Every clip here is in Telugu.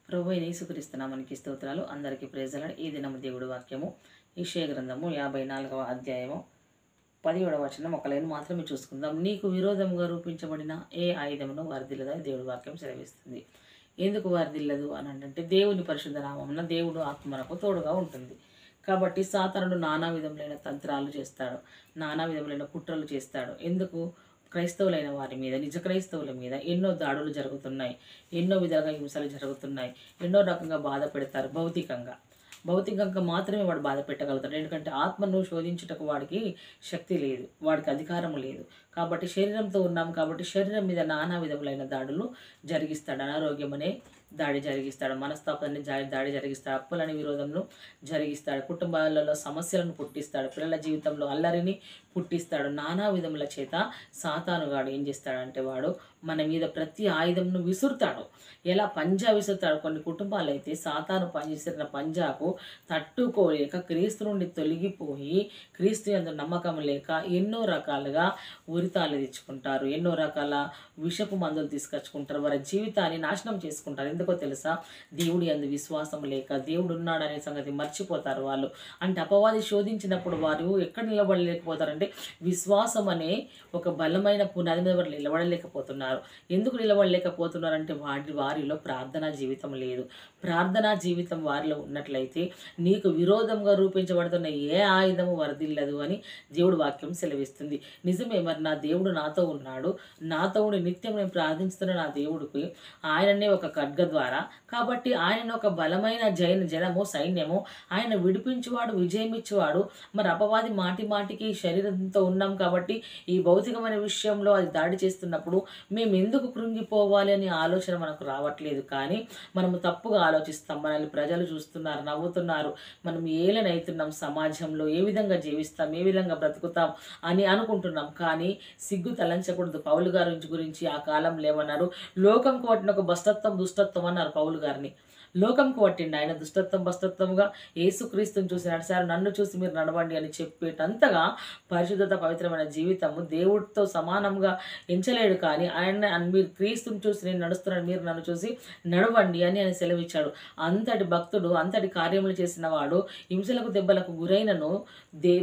ప్రభువైన యేసుక్రీస్తు నామమునకి స్తోత్రాలు. అందరికీ ప్రైజ్ ది లార్డ్. ఈ దినము దేవుడి వాక్యము యెషయా గ్రంథము 54వ అధ్యాయము 17వ వచనం. ఒక లైన్ మాత్రమే చూసుకుందాం. నీకు విరోధముగా రూపించబడిన ఏ ఆయుధమును వర్ధిల్లదని దేవుడి వాక్యం సెలవిస్తుంది. ఎందుకు వర్ధిల్లదు అని అంటే దేవుని పరిశుద్ధ నామమున దేవుడు ఆత్మ మనకు తోడుగా ఉంటుంది. కాబట్టి సాతానుడు నానా విధములైన తంత్రాలు చేస్తాడు, నానా విధములైన కుట్రలు చేస్తాడు. ఎందుకు? క్రైస్తవులైన వారి మీద, నిజ క్రైస్తవుల మీద ఎన్నో దాడులు జరుగుతున్నాయి, ఎన్నో విధాలుగా హింసలు జరుగుతున్నాయి, ఎన్నో రకంగా బాధ పెడతారు. భౌతికంగా మాత్రమే వాడు బాధ పెట్టగలుగుతాడు. ఎందుకంటే ఆత్మను శోధించుటకు వాడికి శక్తి లేదు, వాడికి అధికారం లేదు. కాబట్టి శరీరంతో ఉన్నాం కాబట్టి శరీరం మీద నానా విధములైన దాడులు జరిగిస్తాడు. అనారోగ్యం అనే దాడి జరిగిస్తాడు, మనస్తాపాన్ని దాడి జరిగిస్తాడు, అప్పులని విరోధంను జరిగిస్తాడు, కుటుంబాలలో సమస్యలను పుట్టిస్తాడు, పిల్లల జీవితంలో అల్లరిని పుట్టిస్తాడు. నానా విధముల చేత సాతానుగాడు ఏం చేస్తాడంటే వాడు మన మీద ప్రతి ఆయుధంను విసురుతాడు. ఎలా పంజా విసురుతాడు. కొన్ని కుటుంబాలు అయితే సాతాను విసిరిన పంజాకు తట్టుకోలేక క్రీస్తు నుండి తొలగిపోయి క్రీస్తు యందు నమ్మకం లేక ఎన్నో రకాలుగా ఉరితాలు తెచ్చుకుంటారు, ఎన్నో రకాల విషపు మందులు తీసుకొచ్చుకుంటారు, వారి జీవితాన్ని నాశనం చేసుకుంటారు. ఎందుకో తెలుసా? దేవుడి యందు విశ్వాసం లేక దేవుడు ఉన్నాడనే సంగతి మర్చిపోతారు వాళ్ళు. అంటే అపవాది శోధించినప్పుడు వారు ఎక్కడ నిలబడలేకపోతారంటే విశ్వాసం అనే ఒక బలమైన పునాది మీద వారు నిలబడలేకపోతున్నారు. ఎందుకు నిలబడలేకపోతున్నారంటే వారిలో ప్రార్థనా జీవితం లేదు. ప్రార్థనా జీవితం వారిలో ఉన్నట్లయితే నీకు విరోధంగా రూపించబడుతున్న ఏ ఆయుధము వర్ధిల్లదు అని దేవుడు వాక్యం సెలవిస్తుంది. నిజమే, మరి నా దేవుడు నాతో ఉన్నాడు, నాతో ఉండి నిత్యం నేను ప్రార్థించుతున్న నా దేవుడికి ఆయననే ఒక ఖడ్గ ద్వారా, కాబట్టి ఆయన ఒక బలమైన జనము సైన్యము, ఆయన విడిపించువాడు, విజయం ఇచ్చేవాడు. మరి అపవాది మాటికి శరీరంతో ఉన్నాం కాబట్టి ఈ భౌతికమైన విషయంలో అది దాడి చేస్తున్నప్పుడు మేము ఎందుకు కృంగిపోవాలి అనే ఆలోచన మనకు రావట్లేదు. కానీ మనము తప్పుగా ఆలోచిస్తాం. మనల్ని ప్రజలు చూస్తున్నారు, నవ్వుతున్నారు, మనం ఏలనవుతున్నాం, సమాజంలో ఏ విధంగా జీవిస్తాం, ఏ విధంగా బ్రతుకుతాం అని అనుకుంటున్నాం. కానీ సిగ్గు తలంచకూడదు. పౌలు గారి గురించి ఆ కాలం లేవన్నారు, లోకంకు పట్టిన ఒక దుష్టత్వం అన్నారు పౌలు గారిని. లోకంకు పట్టిండి ఆయన దుష్టత్వం బస్తత్వంగా యేసుక్రీస్తుని చూసి నడిచారు, నన్ను చూసి మీరు నడవండి అని చెప్పేటంతగా పరిశుద్ధత పవిత్రమైన జీవితము దేవుడితో సమానంగా ఎంచలేడు. కానీ ఆయన మీరు క్రీస్తుని చూసి నేను నడుస్తున్నాను, మీరు నన్ను చూసి నడవండి అని ఆయన సెలవిచ్చాడు. అంతటి భక్తుడు, అంతటి కార్యములు చేసిన వాడు హింసలకు దెబ్బలకు గురైనను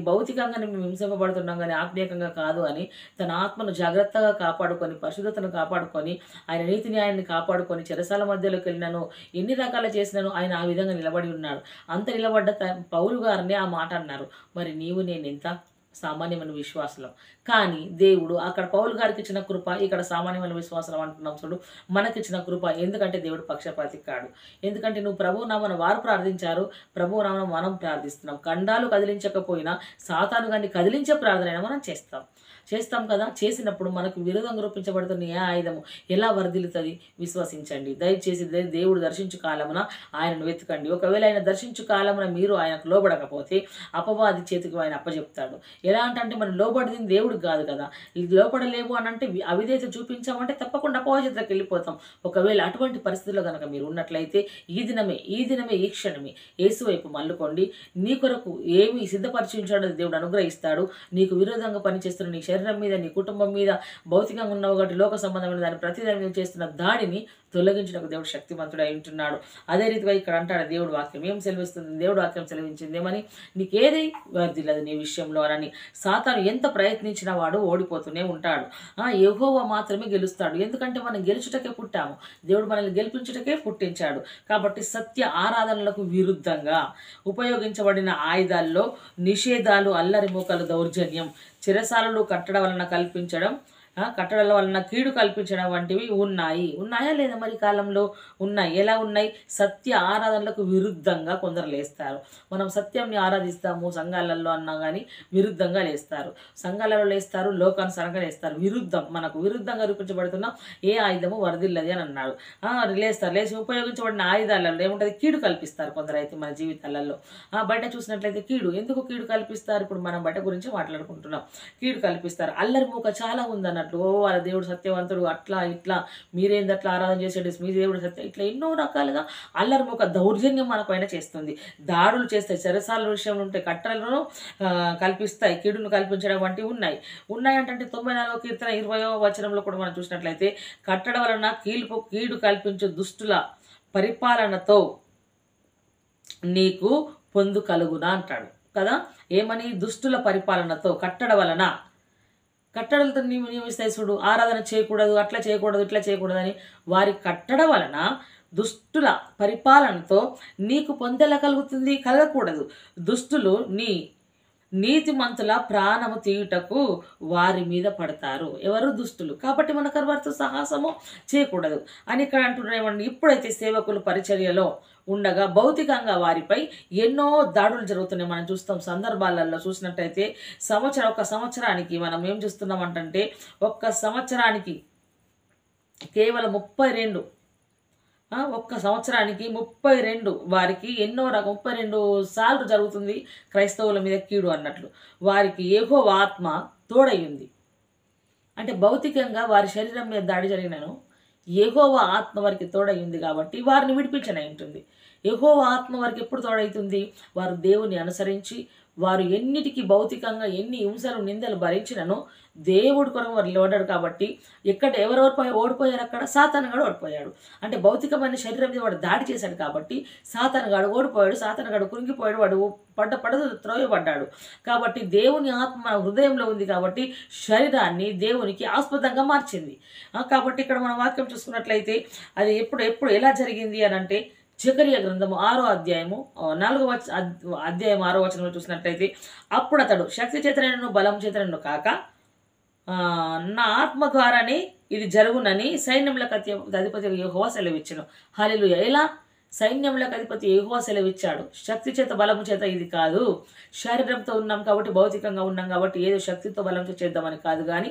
భౌతికంగానే మేము హింసింపబడుతున్నాం కానీ ఆత్మీయంగా కాదు అని తన ఆత్మను జాగ్రత్తగా కాపాడుకొని, పరిశుద్ధతను కాపాడుకొని, ఆయన నీతి న్యాయాన్ని కాపాడుకొని చెరసాల మధ్యలోకి వెళ్ళినను, ఎన్ని రకాల చేసినాను ఆయన ఆ విధంగా నిలబడి ఉన్నాడు. అంత నిలబడ్డ పౌలు గారిని ఆ మాట అన్నారు. మరి నీవు నేను ఎంత సామాన్యమైన విశ్వాసం. కానీ దేవుడు అక్కడ పౌలు గారికి ఇచ్చిన కృప, ఇక్కడ సామాన్యమైన విశ్వాసం అంటున్నాం చూడు, మనకిచ్చిన కృప. ఎందుకంటే దేవుడు పక్షపాతి కాడు. ఎందుకంటే నువ్వు ప్రభువు నామన వారు ప్రార్థించారు, ప్రభువు నామన మనం ప్రార్థిస్తున్నాం. ఖండాలు కదిలించకపోయినా సాతాను గాని కదిలించే ప్రార్థన మనం చేస్తాం కదా. చేసినప్పుడు మనకు విరోధంగా రూపించబడుతున్న ఏ ఆయుధము ఎలా వర్ధిల్లుతుంది? విశ్వసించండి. దయచేసి దేవుడు దర్శించు కాలమున ఆయనను వెతకండి. ఒకవేళ ఆయన దర్శించు కాలమున మీరు ఆయనకు లోబడకపోతే అపవాది చేతికి ఆయన అప్పచెప్తాడు. ఎలా అంటే మనం లోబడింది దేవుడికి కాదు కదా. లోపడలేవు అని అంటే అవిధేయత చూపించామంటే తప్పకుండా అపవాది చేతికి వెళ్ళిపోతాం. ఒకవేళ అటువంటి పరిస్థితుల్లో కనుక మీరు ఉన్నట్లయితే ఈ దినమే ఈ క్షణమే యేసు వైపు మల్లుకోండి. నీ కొరకు ఏమి సిద్ధపరిచించాడో దేవుడు అనుగ్రహిస్తాడు. నీకు విరోధంగా పనిచేస్తున్న నీ శరీరం మీద, నీ కుటుంబం మీద, భౌతికంగా ఉన్నావు కాబట్టి లోక సంబంధమైన దాని ప్రతిదాని మీద చేస్తున్న దాడిని తొలగించడానికి దేవుడు శక్తివంతుడు అయి ఉంటున్నాడు. అదే రీతిగా ఇక్కడ అంటాడు దేవుడు వాక్యం ఏం సెలవిస్తుంది? దేవుడు వాక్యం సెలవించింది ఏమని? నీకేది వర్ధిల్లదు నీ విషయంలో అని. సాతాను ఎంత ప్రయత్నించినా వాడు ఓడిపోతూనే ఉంటాడు. యెహోవా మాత్రమే గెలుస్తాడు. ఎందుకంటే మనం గెలుచుటకే పుట్టాము, దేవుడు మనల్ని గెలిపించుటకే పుట్టించాడు. కాబట్టి సత్య ఆరాధనలకు విరుద్ధంగా ఉపయోగించబడిన ఆయుధాల్లో నిషేధాలు, అల్లరి మూకలు, దౌర్జన్యం, చిరసాలలు కట్టడం వలన కీడు కల్పించడం వంటివి ఉన్నాయా లేదా? మరి కాలంలో ఉన్నాయి. ఎలా ఉన్నాయి? సత్య ఆరాధనలకు విరుద్ధంగా కొందరు లేస్తారు. మనం సత్యంని ఆరాధిస్తాము సంఘాలలో అన్నా కానీ విరుద్ధంగా లేస్తారు. సంఘాలలో లేస్తారు, లోకానుసారంగా లేస్తారు. మనకు విరుద్ధంగా రూపించబడుతున్న ఏ ఆయుధము వర్ధిల్లది అని అన్నాడు. లేచి ఉపయోగించబడిన ఆయుధాలలో ఏముంటుంది? కీడు కల్పిస్తారు కొందరు అయితే మన జీవితాలలో. బయట చూసినట్లయితే ఎందుకు కీడు కల్పిస్తారు? ఇప్పుడు మనం బయట గురించి మాట్లాడుకుంటున్నాం. కీడు కల్పిస్తారు. అల్లరి మూక చాలా ఉందన్న వాళ్ళ దేవుడు సత్యవంతుడు, అట్లా ఇట్లా మీరేంది అట్లా ఆరాధన చేసేది, మీ దేవుడు సత్యం, ఇట్లా ఎన్నో రకాలుగా అల్లరి ఒక దౌర్జన్యం మన పైన చేస్తుంది. దాడులు చేస్తాయి, చెరసాల విషయంలో ఉంటే కట్టలను కల్పిస్తాయి, కీడును కల్పించడం వంటివి ఉన్నాయంటే 94వ కీర్తన 20వ వచనంలో కూడా మనం చూసినట్లయితే కట్టడం వలన కీడు కల్పించు దుష్టుల పరిపాలనతో నీకు పొందు కలుగునా అంటాడు కదా. ఏమని? దుష్టుల పరిపాలనతో, కట్టడ వలన, కట్టడలతో నియమిస్తాయి చూడు, ఆరాధన చేయకూడదు, అట్లా చేయకూడదు, ఇట్లా చేయకూడదు అని వారి కట్టడ వలన దుష్టుల పరిపాలనతో నీకు పొందెలా కలుగుతుంది? కలగకూడదు. దుష్టులు నీతిమంతుల ప్రాణము తీయుటకు వారి మీద పడతారు. ఎవరు? దుష్టులు. కాబట్టి మనకు వారితో సాహసము చేయకూడదు అని ఇక్కడ అంటున్నామండి. ఇప్పుడైతే సేవకులు పరిచర్యలో ఉండగా భౌతికంగా వారిపై ఎన్నో దాడులు జరుగుతున్నాయి. మనం చూస్తాం సందర్భాలలో చూసినట్టయితే ఒక సంవత్సరానికి మనం ఏం చూస్తున్నామంటే ఒక్క సంవత్సరానికి కేవలం 32 ఒక్క సంవత్సరానికి 32 వారికి ఎన్నో 32 సార్లు జరుగుతుంది క్రైస్తవుల మీద కీడు అన్నట్లు. వారికి యెహోవా ఆత్మ తోడయ్యింది. అంటే భౌతికంగా వారి శరీరం మీద దాడి జరిగినను యెహోవా ఆత్మ వారికి తోడయ్యింది కాబట్టి వారిని విడిపించనై ఉంటుంది. యెహోవా ఆత్మ వారికి ఎప్పుడు తోడవుతుంది? వారు దేవుని అనుసరించి వారు ఎన్నిటికీ భౌతికంగా ఎన్ని హింసలు నిందలు భరించినను దేవుడి కొరకు వారు ఓడాడు కాబట్టి ఎవరెవరు ఓడిపోయారు? అక్కడ సాతానుగాడు ఓడిపోయాడు. అంటే భౌతికమైన శరీరం మీద వాడు దాడి చేశాడు కాబట్టి సాతానుగాడు ఓడిపోయాడు, సాతానుగాడు కురింగిపోయాడు, వాడు పడదు త్రోయబడ్డాడు. కాబట్టి దేవుని ఆత్మ హృదయంలో ఉంది కాబట్టి శరీరాన్ని దేవునికి ఆస్పదంగా మార్చింది. కాబట్టి ఇక్కడ మనం వాక్యం చూసుకున్నట్లయితే అది ఎప్పుడు ఎలా జరిగింది అని అంటే జకరియా గ్రంథము 6వ అధ్యాయము 4వ అధ్యాయం 6వ వచనంలో చూసినట్లయితే అప్పుడు అతడు శక్తి చేతనను బలం చేతనను కాక నా ఆత్మ ద్వారానే ఇది జరుగునని సైన్యములకు అధిపతి యెహోవా సెలవిచ్చెను. హల్లెలూయా. ఎలా? సైన్యములకు అధిపతి యెహోవా సెలవిచ్చాడు. శక్తి చేత బలము చేత ఇది కాదు. శరీరంతో ఉన్నాం కాబట్టి భౌతికంగా ఉన్నాం కాబట్టి ఏదో శక్తితో బలంతో చేద్దామని కాదు, కానీ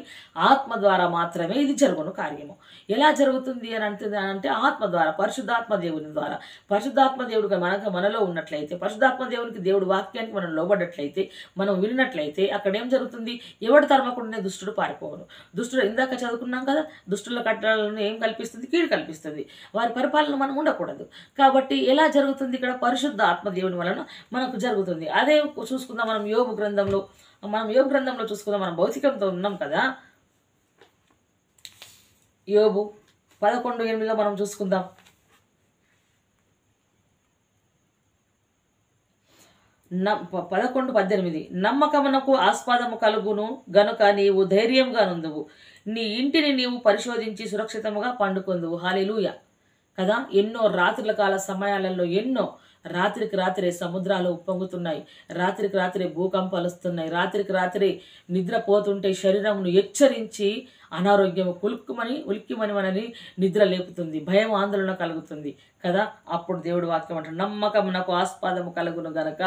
ఆత్మ ద్వారా మాత్రమే ఇది జరుగును కార్యము. ఎలా జరుగుతుంది అని అంటే ఆత్మ ద్వారా, పరిశుద్ధాత్మ దేవుని ద్వారా. పరిశుద్ధాత్మ దేవుడు మనలో ఉన్నట్లయితే, పరిశుద్ధాత్మ దేవునికి దేవుడు వాక్యానికి మనం లోబడ్డట్లయితే, మనం విన్నట్లయితే అక్కడ ఏం జరుగుతుంది? ఎవడు తరమకుండానే దుష్టుడు పారిపోవను. దుష్టుడు ఇందాక చదువుకున్నాం కదా, దుష్టుల కట్టడాలను ఏం కల్పిస్తుంది? కీడు కల్పిస్తుంది. వారి పరిపాలన మనం ఉండకూడదు. కాబట్టి ఎలా జరుగుతుంది? ఇక్కడ పరిశుద్ధ ఆత్మ దేవుని వలన మనకు జరుగుతుంది. అదే చూసుకుందాం మనం యోబు గ్రంథంలో చూసుకుందాం. మనం భౌతికంతో ఉన్నాం కదా. యోబు 11:8 మనం చూసుకుందాం. న 11:18 నమ్మకమునకు ఆస్పదము కలుగును గనుక నీవు ధైర్యంగా నుందువు, నీ ఇంటిని నీవు పరిశోధించి సురక్షితముగా పండుకొందువు. హల్లెలూయా కదా. ఎన్నో రాత్రుల కాల సమయాలలో రాత్రికి రాత్రే సముద్రాలు ఉప్పొంగుతున్నాయి, రాత్రికి రాత్రే భూకంపాలు వస్తున్నాయి, రాత్రికి రాత్రే నిద్రపోతుంటే శరీరమును హెచ్చరించి అనారోగ్యము ఉలిక్కిమని మనని నిద్ర లేపుతుంది, భయం ఆందోళన కలుగుతుంది కదా. అప్పుడు దేవుడు వాక్యం అంటాడు, నమ్మకమునకు ఆస్పదము కలుగును గనక.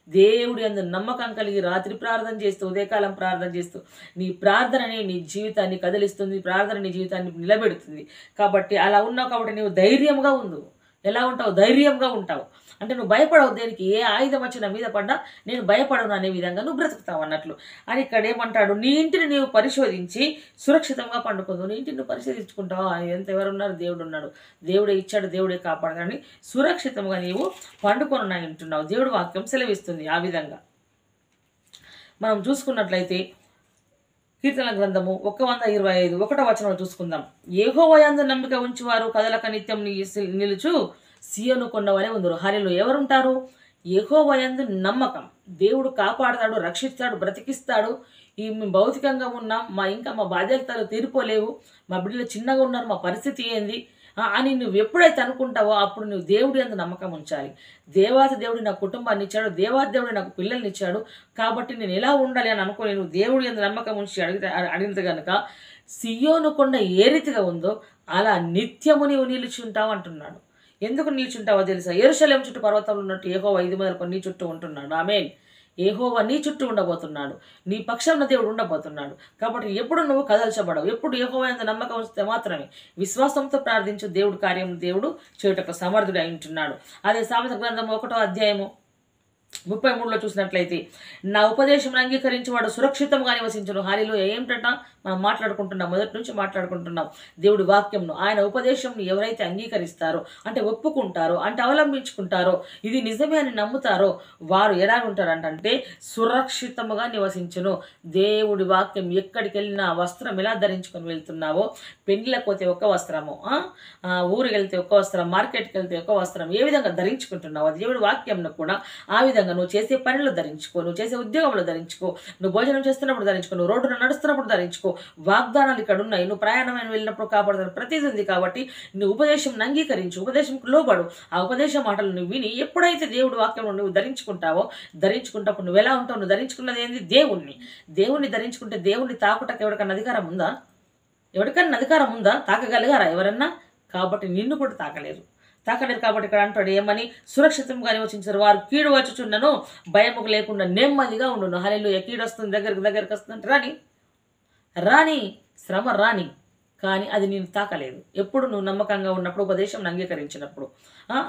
దేవుడి యందు నమ్మకం కలిగి రాత్రి ప్రార్థన చేస్తూ, ఉదయకాలం ప్రార్థన చేస్తూ నీ ప్రార్థనని నీ జీవితాన్ని కదిలిస్తుంది, ప్రార్థన నీ జీవితాన్ని నిలబెడుతుంది. కాబట్టి అలా ఉన్నావు కాబట్టి నీవు ధైర్యంగా ఉండు. ఎలా ఉంటావు? ధైర్యంగా ఉంటావు. అంటే నువ్వు భయపడవు. దేనికి? ఏ ఆయుధం వచ్చి నా మీద పడ్డా నేను భయపడను అనే విధంగా నువ్వు బ్రతుకుతావు అన్నట్లు. అని ఇక్కడ ఏమంటాడు? నీ ఇంటిని నీవు పరిశోధించి సురక్షితంగా పండుకుందు. నీ ఇంటిని నువ్వు పరిశోధించుకుంటావు. ఎవరున్నారు? దేవుడు ఉన్నాడు. దేవుడే ఇచ్చాడు, దేవుడే కాపాడతాడని సురక్షితంగా నీవు పండుకొని ఉంటున్నావు. దేవుడు వాక్యం సెలవిస్తుంది ఆ విధంగా. మనం చూసుకున్నట్లయితే కీర్తన గ్రంథము 125 1వ వచనం చూసుకుందాం. యెహోవా యందు నమ్మిక ఉంచువారు కదలక నిత్యం నిలుచు సీయోను కొండవలే ఉందరు. హల్లెలూయా. ఎవరుంటారు? యెహోవా యందు నమ్మకం. దేవుడు కాపాడతాడు, రక్షిస్తాడు, బ్రతికిస్తాడు. ఈ భౌతికంగా ఉన్నాం, మా బాధ్యతలు తీరిపోలేవు, మా బిడ్డలు చిన్నగా ఉన్నారు, మా పరిస్థితి ఏంది అని నువ్వు ఎప్పుడైతే అనుకుంటావో అప్పుడు నువ్వు దేవుడి యందు నమ్మకం ఉంచాలి. దేవాతి దేవుడు నాకు కుటుంబాన్ని ఇచ్చాడు, దేవాతి దేవుడు నాకు పిల్లల్ని ఇచ్చాడు, కాబట్టి నేను ఎలా ఉండాలి అని అనుకోని నువ్వు దేవుడి యందు నమ్మకం ఉంచి అడిగితే కనుక సియోను కొండ ఏ రీతిగా ఉందో అలా నిత్యము నీవు నిలిచుంటావు అంటున్నాడు. ఎందుకు నిలిచుంటావో తెలుసా? యెరూషలేము చుట్టూ పర్వతంలో ఉన్నట్టు యెహోవా 5 మొదలుకొని నీ చుట్టూ ఉంటున్నాడు. ఆమేన్. యెహోవా నీ చుట్టూ ఉండబోతున్నాడు, నీ పక్షంలో దేవుడు ఉండబోతున్నాడు. కాబట్టి ఎప్పుడు నువ్వు కదల్చబడవు. ఎప్పుడు యెహోవా యందు నమ్మకం ఉంచితే మాత్రమే, విశ్వాసంతో ప్రార్థించు, దేవుడు కార్యం దేవుడు చేయుటకు సమర్థుడు అయి ఉంటున్నాడు. అదే సామెతల గ్రంథం 1వ అధ్యాయము 33లో చూసినట్లయితే నా ఉపదేశం అంగీకరించి వాడు సురక్షితంగా నివసించును. హల్లెలూయా. ఏమిటంట మనం మాట్లాడుకుంటున్నాం, మొదటి నుంచి మాట్లాడుకుంటున్నాం దేవుడి వాక్యంను. ఆయన ఉపదేశంను ఎవరైతే అంగీకరిస్తారో, అంటే ఒప్పుకుంటారో, అంటే అవలంబించుకుంటారో, ఇది నిజమే అని నమ్ముతారో వారు ఎలా ఉంటారంటే సురక్షితముగా నివసించును. దేవుడి వాక్యం ఎక్కడికి వెళ్ళినా వస్త్రం ఎలా ధరించుకొని వెళ్తున్నావో, పెళ్లిలకు పోతే ఒక వస్త్రము, ఊరికి వెళ్తే ఒక వస్త్రం, మార్కెట్కి వెళ్తే ఒక వస్త్రం, ఏ విధంగా ధరించుకుంటున్నావు దేవుడి వాక్యంను కూడా ఆ విధంగా నువ్వు చేసే పనులు ధరించుకో, నువ్వు చేసే ఉద్యోగంలో ధరించుకో, నువ్వు భోజనం చేస్తున్నప్పుడు ధరించుకో, నువ్వు రోడ్డున నడుస్తున్నప్పుడు ధరించుకో. వాగ్దానాలు ఇక్కడ ఉన్నాయి, నువ్వు ప్రయాణమైన వెళ్ళినప్పుడు కాపాడుతాను ప్రతిదీ ఉంది. కాబట్టి నువ్వు ఉపదేశం అంగీకరించు, ఉపదేశంకు లోబడు. ఆ ఉపదేశ మాటలు నువ్వు విని ఎప్పుడైతే దేవుడి వాక్యం నువ్వు ధరించుకుంటావో, ధరించుకుంటప్పుడు నువ్వు ఎలా ఉంటావు? నువ్వు ధరించుకున్నది ఏంది? దేవుణ్ణి ధరించుకుంటే దేవుణ్ణి తాకుటకు ఎవరికన్నా అధికారం ఉందా? ఎవరికన్నా అధికారం ఉందా? తాకగలిగారా ఎవరన్నా? కాబట్టి నిన్ను కూడా తాకలేరు. కాబట్టి ఇక్కడ అంటాడు ఏమని? సురక్షితంగా నివసించారు వారు కీడు వచ్చుచున్నను భయముకు లేకుండా నెమ్మదిగా ఉండును. హల్లెలూయా. కీడు వస్తుంది, దగ్గరికి వస్తుందంటే రాని శ్రమ రాని, కానీ అది నేను తాకలేదు. ఎప్పుడు నువ్వు నమ్మకంగా ఉన్నప్పుడు, ఉపదేశం అంగీకరించినప్పుడు,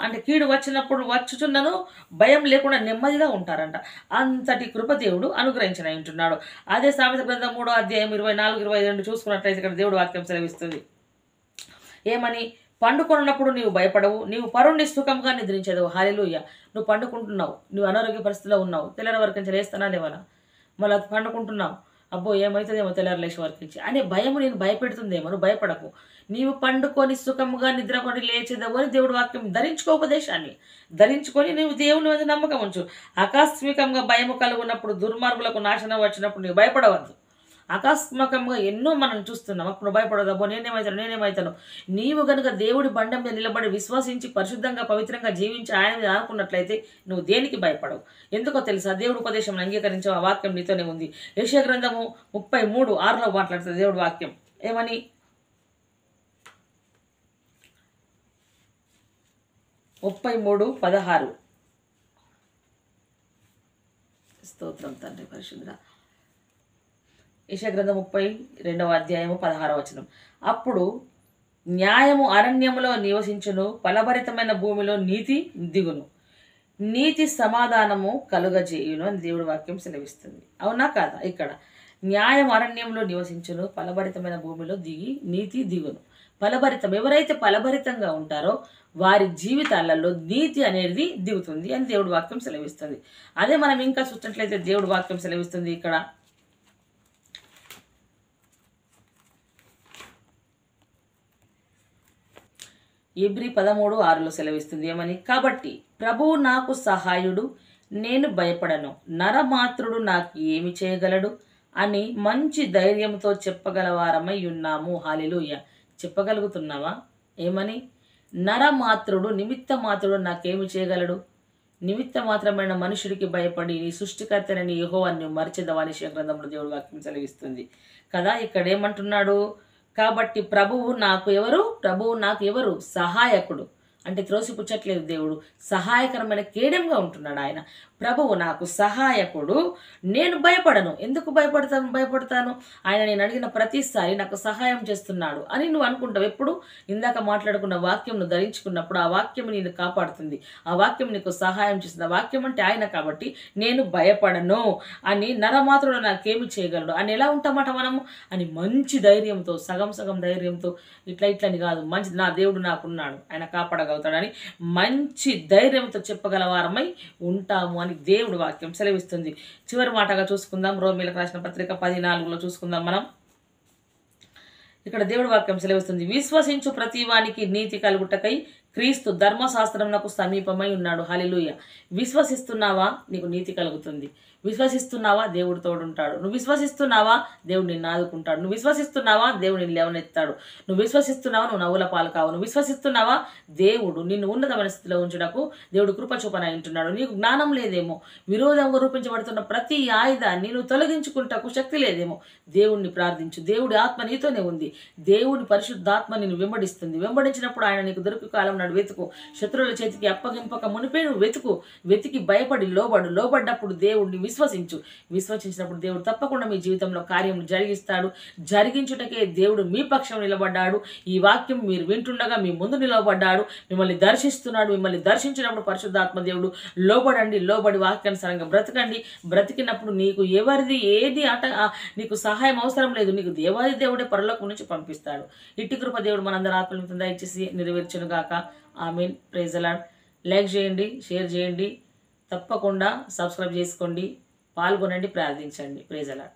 అంటే కీడు వచ్చినప్పుడు వచ్చుచున్నను భయం లేకుండా నెమ్మదిగా ఉంటారంట. అంతటి కృపదేవుడు అనుగ్రహించిన ఉంటున్నాడు. అదే సామెత గ్రంథం 3వ అధ్యాయం 24-22 చూసుకున్నట్లయితే ఇక్కడ దేవుడు వాక్యం సెలవిస్తుంది ఏమని? పండుకొన్నప్పుడు నీవు భయపడవు, నీవు పరుణ్ణి సుఖంగా నిద్రించదు. హల్లెలూయా. నువ్వు పండుకుంటున్నావు, నువ్వు అనారోగ్య పరిస్థితిలో ఉన్నావు, తెల్లారి వరకు నుంచి లేస్తానా లేవనా, మళ్ళీ పండుకుంటున్నావు, అబ్బో ఏమవుతుందేమో తెల్లారి లేచి వరకు నుంచి అనే భయము నేను భయపెడుతుందేమో. నువ్వు భయపడకు, నీవు పండుకొని సుఖముగా నిద్రపడి లేచేదవు అని దేవుడు వాక్యం. ధరించుకో, ఉపదేశాన్ని ధరించుకొని నీవు దేవుని మీద నమ్మకం ఉంచు. ఆకస్మికంగా భయము కలుగున్నప్పుడు, దుర్మార్గులకు నాశనం వచ్చినప్పుడు నీవు భయపడవద్దు. ఆకస్మికంగా ఎన్నో మనం చూస్తున్నాం. అప్పుడు భయపడదబ్బో నేనేమవుతాను. నీవు గనుక దేవుడి బండ మీద నిలబడి విశ్వసించి పరిశుద్ధంగా పవిత్రంగా జీవించి ఆయన మీద ఆనుకున్నట్లయితే నువ్వు దేనికి భయపడవు. ఎందుకో తెలుసా? దేవుడి ఉపదేశం అంగీకరించే ఆ వాక్యం నీతోనే ఉంది. యెషయా గ్రంథము 33:6లో మాట్లాడుతుంది దేవుడి వాక్యం ఏమని? 33:16 స్తోత్రం తండ్రి పరిశుద్ధ. యెషయా గ్రంథం 32వ అధ్యాయము 16వ వచనం. అప్పుడు న్యాయము అరణ్యములో నివసించును, ఫలభరితమైన భూమిలో నీతి దిగును, నీతి సమాధానము కలుగజేయును అని దేవుడి వాక్యం సెలవిస్తుంది. అవునా కాదా? ఇక్కడ న్యాయం అరణ్యంలో నివసించును, ఫలభరితమైన భూమిలో నీతి దిగును. ఫలభరితం, ఎవరైతే ఫలభరితంగా ఉంటారో వారి జీవితాలలో నీతి అనేది దిగుతుంది అని దేవుడి వాక్యం సెలవిస్తుంది. అదే మనం ఇంకా చూసినట్లయితే దేవుడి వాక్యం సెలవిస్తుంది ఇక్కడ ఎబ్రీ 13:6లో సెలవిస్తుంది ఏమని? కాబట్టి ప్రభువు నాకు సహాయుడు, నేను భయపడను, నరమాత్రుడు నాకు ఏమి చేయగలడు అని మంచి ధైర్యంతో చెప్పగలవారమై ఉన్నాము. హల్లెలూయా. చెప్పగలుగుతున్నావా? ఏమని? నరమాత్రుడు, నిమిత్త మాత్రుడు నాకేమి చేయగలడు? నిమిత్త మాత్రమైన మనుషుడికి భయపడి నీ సృష్టికర్తనని యెహోవాను మరిచెదవని యెషయా గ్రంథంలో దేవుడి వాక్యం సెలవిస్తుంది కదా. ఇక్కడ ఏమంటున్నాడు? కాబట్టి ప్రభువు నాకు ఎవరు? సహాయకుడు. అంటే త్రోసిపుచ్చట్లేదు దేవుడు, సహాయకరమైన కేడెంగా ఉంటున్నాడు ఆయన. ప్రభువు నాకు సహాయకుడు, నేను భయపడను. ఎందుకు భయపడతాను? ఆయన నేను అడిగిన ప్రతిసారి నాకు సహాయం చేస్తున్నాడు అని నువ్వు అనుకుంటావు. ఎప్పుడు? ఇందాక మాట్లాడుకున్న వాక్యం నువ్వు ధరించుకున్నప్పుడు ఆ వాక్యం నేను కాపాడుతుంది, ఆ వాక్యం నీకు సహాయం చేస్తుంది. ఆ వాక్యం అంటే ఆయన కాబట్టి నేను భయపడను అని, నరమాత్రుడు నాకేమి చేయగలడు అని ఎలా ఉంటామట మనము అని మంచి ధైర్యంతో, సగం ధైర్యంతో, ఇట్లని కాదు, మంచి నా దేవుడు నాకున్నాడు, ఆయన కాపాడగలుగుతాడని మంచి ధైర్యంతో చెప్పగలవారమై ఉంటాము అని దేవుడి వాక్యం సెలవిస్తుంది. చివరి మాటగా చూసుకుందాం, రోమీయులకు రాసిన పత్రిక 14లో చూసుకుందాం మనం. ఇక్కడ దేవుడి వాక్యం సెలవిస్తుంది, విశ్వసించు ప్రతి వానికి నీతి కలుగుటకై క్రీస్తు ధర్మశాస్త్రమునకు సమీపమై ఉన్నాడు. హల్లెలూయా. విశ్వసిస్తున్నావా? నీకు నీతి కలుగుతుంది. విశ్వసిస్తున్నావా? దేవుడు తోడుంటాడు. నువ్వు విశ్వసిస్తున్నావా? దేవుడు నిన్ను ఆదుకుంటాడు. నువ్వు విశ్వసిస్తున్నావా? దేవుడు నిన్ను లేవనెత్తాడు. నువ్వు విశ్వసిస్తున్నావా? నువ్వు నవ్వుల పాలు కావు. నువ్వు విశ్వసిస్తున్నావా? దేవుడు నిన్ను ఉన్నతమైన స్థితిలో ఉంచుటకు దేవుడు కృప చూపన ఉంటున్నాడు. నీకు జ్ఞానం లేదేమో, విరోధంగా రూపించబడుతున్న ప్రతి ఆయుధాన్ని నువ్వు తొలగించుకుంటకు శక్తి లేదేమో, దేవుణ్ణి ప్రార్థించు. దేవుడి ఆత్మ నీతోనే ఉంది. దేవుడి పరిశుద్ధాత్మ నిన్ను వెంబడిస్తుంది. వెంబడించినప్పుడు ఆయన నీకు దొరికి కాలం నాడు వెతుకు. శత్రువుల చేతికి అప్పగింపక మునిపే నువ్వు వెతికి భయపడి లోబడ్డప్పుడు దేవుడిని విశ్వసించినప్పుడు దేవుడు తప్పకుండా మీ జీవితంలో కార్యం జరిగిస్తాడు. జరిగించుటకే దేవుడు మీ పక్షం నిలబడ్డాడు. ఈ వాక్యం మీరు వింటుండగా మీ ముందు నిలబడ్డాడు, మిమ్మల్ని దర్శిస్తున్నాడు. మిమ్మల్ని దర్శించినప్పుడు పరిశుద్ధాత్మ దేవుడు లోబడి వాక్యానుసారంగా బ్రతకండి. బ్రతికినప్పుడు నీకు ఎవరిది ఏది నీకు సహాయం అవసరం లేదు. నీకు దేవాది దేవుడే పరలోకం నుంచి పంపిస్తాడు. ఇట్టి కృప దేవుడు మనందరి ఆత్మలను దయచేసి నెరవేర్చును గాక. Amen. Praise the Lord. Like చేయండి, షేర్ చేయండి, తప్పకుండా సబ్స్క్రైబ్ చేసుకోండి, పాల్గొనండి, ప్రార్థించండి. Praise the lord.